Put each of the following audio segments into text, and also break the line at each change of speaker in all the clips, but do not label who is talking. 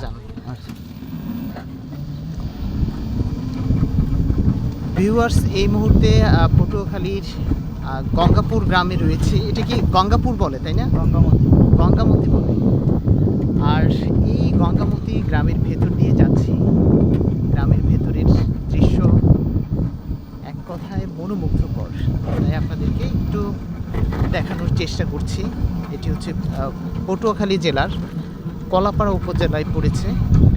যান। ভিউয়ার্স, এই মুহূর্তে পটুয়াখালীর গঙ্গাপুর গ্রামে রয়েছে। এটা কি গঙ্গাপুর বলে, তাই না? গঙ্গামতি বলে। আর এই গঙ্গামতি গ্রামের ভেতর দিয়ে যাচ্ছি। গ্রামের ভেতরের দৃশ্য এক কথায় মনোমুগ্ধকর, তাই আপনাদেরকে একটু দেখানোর চেষ্টা করছি। এটি হচ্ছে পটুয়াখালী জেলার কলাপাড়া উপজেলায় পড়েছে।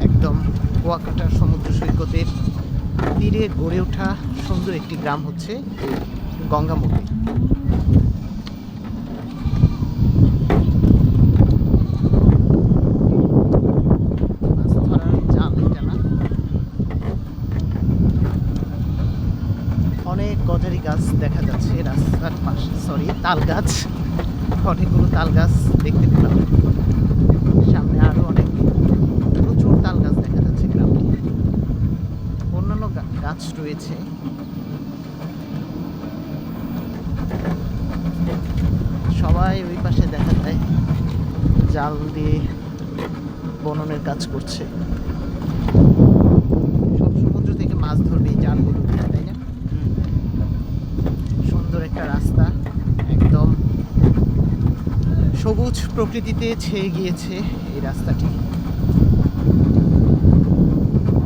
একদম কুয়াকাটা সমুদ্র সৈকতের তীরে গড়ে ওঠা সুন্দর একটি গ্রাম হচ্ছে এই গঙ্গামতি। অনেক গজারি গাছ দেখা যাচ্ছে রাস্তার পাশে, তাল গাছ, অনেকগুলো তাল গাছ দেখতে পেলাম। সামনে আরো অনেক প্রচুর তাল গাছ দেখা যাচ্ছে গ্রামে। অন্যান্য গাছ রয়েছে। সবাই ওই পাশে দেখা যায় জাল দিয়ে বননের কাজ করছে। সব সমুদ্র থেকে মাছ ধরবে এই জালগুলো, তাই না? সুন্দর একটা রাস্তা, একদম সবুজ প্রকৃতিতে ছেয়ে গিয়েছে এই রাস্তাটি।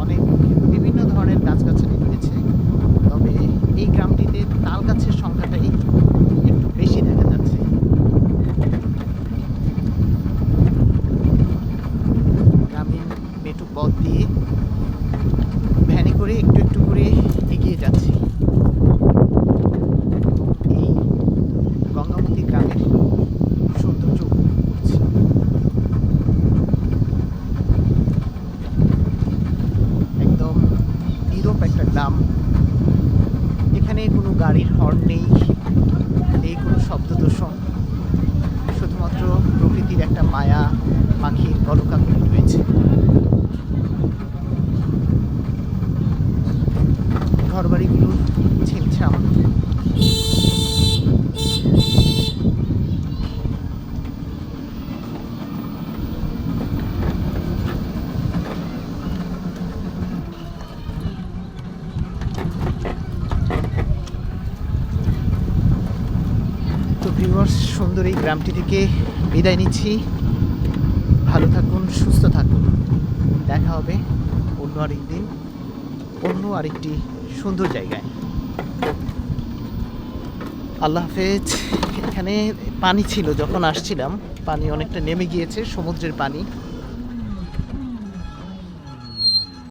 অনেক বিভিন্ন ধরনের গাছগাছালি রয়েছে, তবে এই গ্রামটিতে তাল গাছের সংখ্যাটাই একটু বেশি দেখা যাচ্ছে। গ্রামীণ মেট্রো পথ দিয়ে ভ্যানে করে একটু একটু করে এগিয়ে যাচ্ছি। এই গঙ্গামতি গ্রামের সৌন্দর্য উপভোগ করছি। একদম নীরব একটা গ্রাম। এখানে কোনো গাড়ির হর্ন নেই, নেই কোনো শব্দ দূষণ, শুধুমাত্র প্রকৃতির একটা মায়া পাখির কলকাকলি রয়েছে। ঘরবাড়িগুলো ছিমছাম। তো ভিউয়ার্স, সুন্দর এই গ্রামটি থেকে বিদায় নিচ্ছি। ভালো থাকুন, সুস্থ থাকুন। দেখা হবে অন্য আরেকদিন, অন্য আরেকটি সুন্দর জায়গায়। আল্লাহ হাফেজ। এখানে পানি ছিল যখন আসছিলাম, পানি অনেকটা নেমে গিয়েছে, সমুদ্রের পানি।